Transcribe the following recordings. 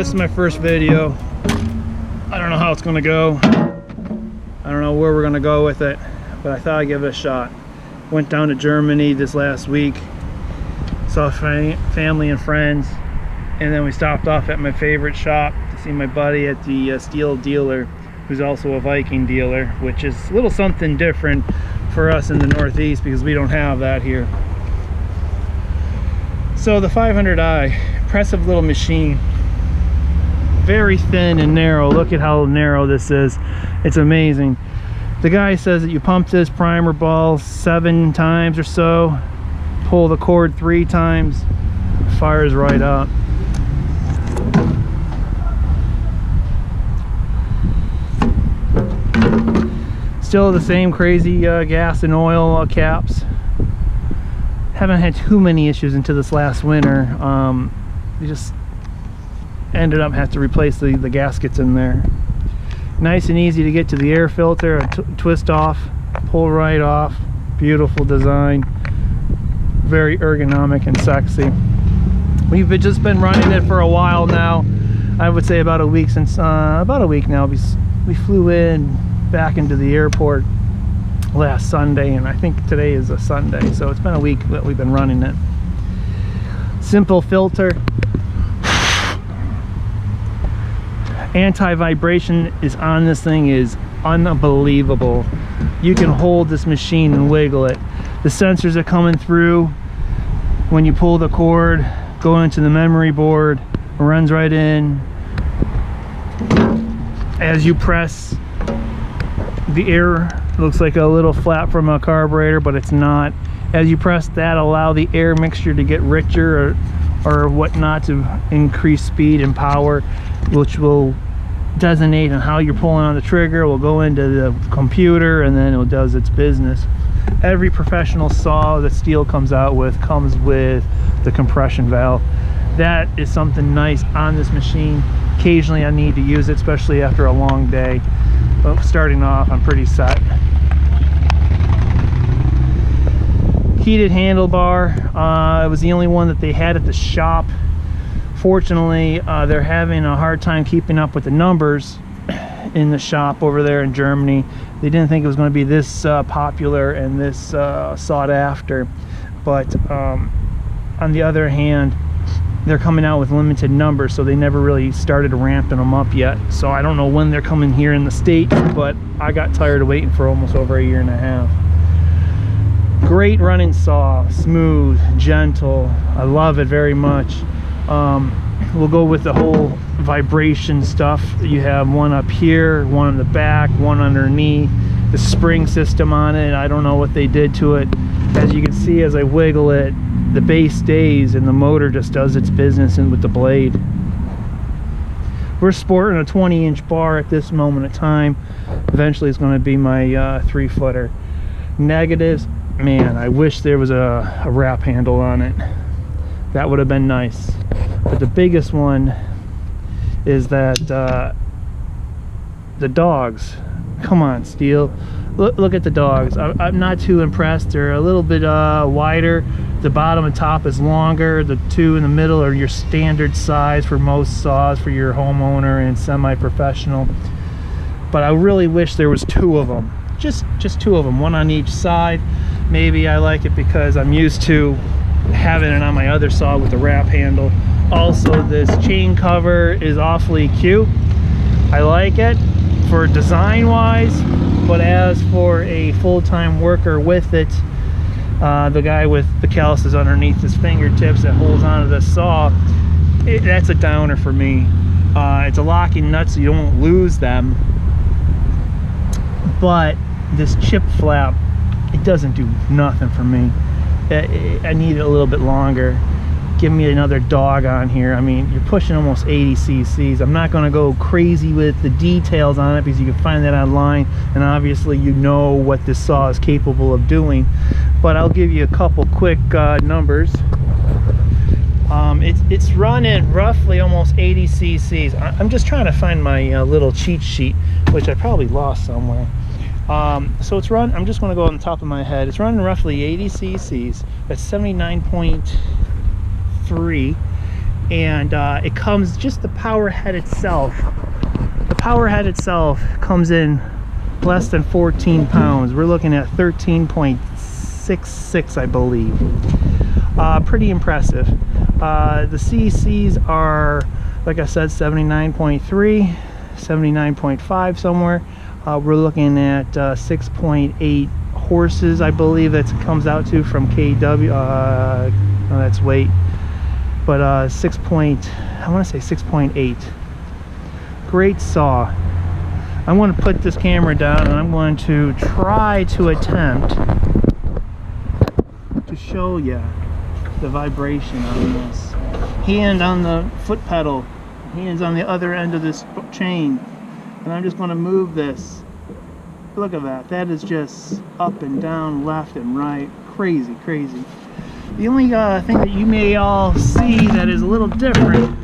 this is my first video. I don't know how it's gonna go. I don't know where we're gonna go with it, but I thought I'd give it a shot. Went down to Germany this last week, saw family and friends, and then we stopped off at my favorite shop to see my buddy at the Stihl dealer, who's also a Viking dealer, which is a little something different for us in the Northeast because we don't have that here. So the 500i, impressive little machine, very thin and narrow. Look at how narrow this is. It's amazing. The guy says that you pump this primer ball 7 times or so, pull the cord 3 times, fires right up. Still the same crazy gas and oil caps. Haven't had too many issues into this last winter. We just ended up having to replace the gaskets in there. Nice and easy to get to the air filter, twist off, pull right off. Beautiful design, very ergonomic and sexy. We've just been running it for a while now. I would say about a week since, about a week now. We flew back into the airport last Sunday, and I think today is a Sunday, so it's been a week that we've been running it. Simple filter, anti-vibration is on this thing is unbelievable. You can hold this machine and wiggle it. The sensors are coming through when you pull the cord, go into the memory board, runs right in. As you press, the air looks like a little flap from a carburetor, but it's not. As you press that, allow the air mixture to get richer or whatnot to increase speed and power, which will designate on how you're pulling on the trigger. Will go into the computer and then it does its business. Every professional saw that Stihl comes out with comes with the compression valve. That is something nice on this machine. Occasionally I need to use it, especially after a long day. But starting off, I'm pretty set. Heated handlebar. It was the only one that they had at the shop. Fortunately, they're having a hard time keeping up with the numbers in the shop over there in Germany. They didn't think it was going to be this popular and this sought after. But on the other hand, they're coming out with limited numbers, so they never really started ramping them up yet. So I don't know when they're coming here in the States, but I got tired of waiting for almost over a year and a half. Great running saw, smooth, gentle. I love it very much. We'll go with the whole vibration stuff. You have one up here, one in the back, one underneath. The spring system on it, I don't know what they did to it. As you can see, as I wiggle it, the base stays and the motor just does its business in with the blade. We're sporting a 20-inch bar at this moment of time. Eventually it's going to be my 3-footer. Negatives, man, I wish there was a wrap handle on it. That would have been nice. But the biggest one is that the dogs. Come on, Stihl. Look at the dogs. I'm not too impressed. They're a little bit wider. The bottom and top is longer. The two in the middle are your standard size for most saws for your homeowner and semi-professional. But I really wish there was 2 of them. Just 2 of them, one on each side. Maybe I like it because I'm used to having it on my other saw with the wrap handle. Also, this chain cover is awfully cute. I like it for design wise, but as for a full-time worker with it, the guy with the calluses underneath his fingertips that holds onto the saw, that's a downer for me. It's a locking nut so you don't lose them, but this chip flap, it doesn't do nothing for me. I need it a little bit longer. Give me another dog on here. I mean, you're pushing almost 80 cc's. I'm not going to go crazy with the details on it because you can find that online, and obviously you know what this saw is capable of doing. But I'll give you a couple quick numbers. It's running roughly almost 80 cc's. I'm just trying to find my little cheat sheet, which I probably lost somewhere. So it's run, I'm just going to go on the top of my head, it's running roughly 80 cc's. That's 79.3, and it comes, just the power head itself. The power head itself comes in less than 14 pounds. We're looking at 13.66, I believe. Pretty impressive. The CCs are, like I said, 79.3, 79.5 somewhere. We're looking at 6.8 horses, I believe that comes out to from KW. No, that's weight, but I want to say 6.8. Great saw. I'm going to put this camera down and I'm going to try to attempt to show you the vibration on this. Hand on the foot pedal, hands on the other end of this chain, and I'm just going to move this. Look at that. That is just up and down, left and right. Crazy, crazy. The only thing that you may all see that is a little different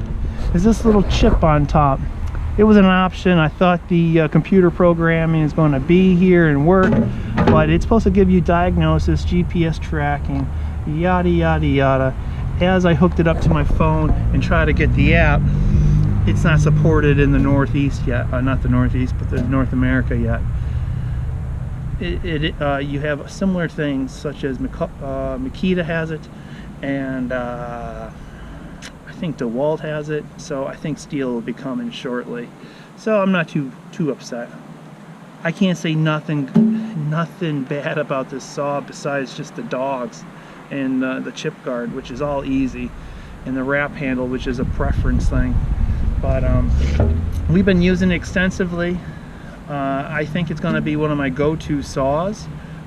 is this little chip on top. It was an option. I thought the computer programming is going to be here and work, but it's supposed to give you diagnosis, GPS tracking, yada yada yada. As I hooked it up to my phone and try to get the app, it's not supported in the Northeast yet. Not the Northeast, but the North America yet. You have similar things such as Makita has it, and I think DeWalt has it, so I think Stihl will be coming shortly. So I'm not too upset. I can't say nothing bad about this saw besides just the dogs and the chip guard, which is all easy, and the wrap handle, which is a preference thing. But we've been using it extensively. I think it's going to be one of my go-to saws.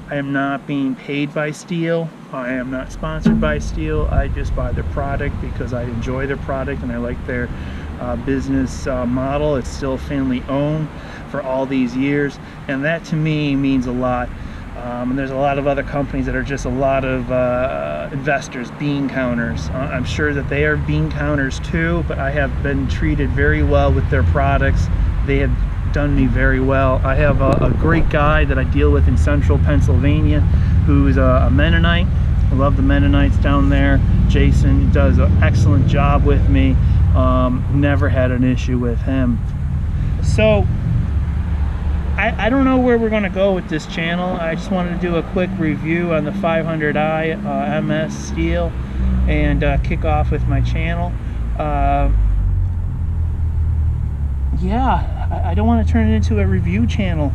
I am not being paid by Stihl. I am not sponsored by Stihl. I just buy their product because I enjoy their product and I like their business model. It's still family owned for all these years, and that to me means a lot. And there's a lot of other companies that are just a lot of investors, bean counters. I'm sure that they are bean counters too, but I have been treated very well with their products. They have done me very well. I have a great guy that I deal with in central Pennsylvania who's a Mennonite. I love the Mennonites down there. Jason does an excellent job with me. Never had an issue with him. So I don't know where we're going to go with this channel. I just wanted to do a quick review on the 500i MS Stihl and kick off with my channel. Yeah, I don't want to turn it into a review channel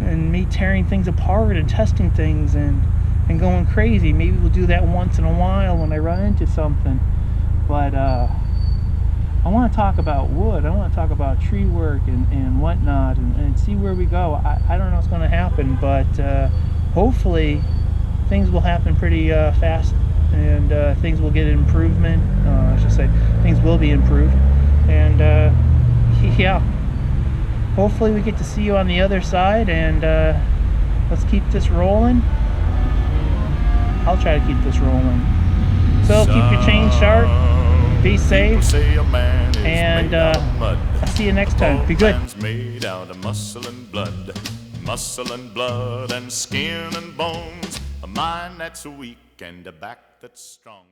and me tearing things apart and testing things and going crazy. Maybe we'll do that once in a while when I run into something. But I want to talk about wood. I want to talk about tree work and whatnot and see where we go. I don't know what's going to happen, but hopefully things will happen pretty fast, and things will get improvement. I should say things will be improved. And yeah, hopefully we get to see you on the other side, and let's keep this rolling. I'll try to keep this rolling. So keep your chain sharp, be safe, and I'll see you next time. Be good. Made out of muscle and blood and skin and bones, a mind that's weak and a back that's strong.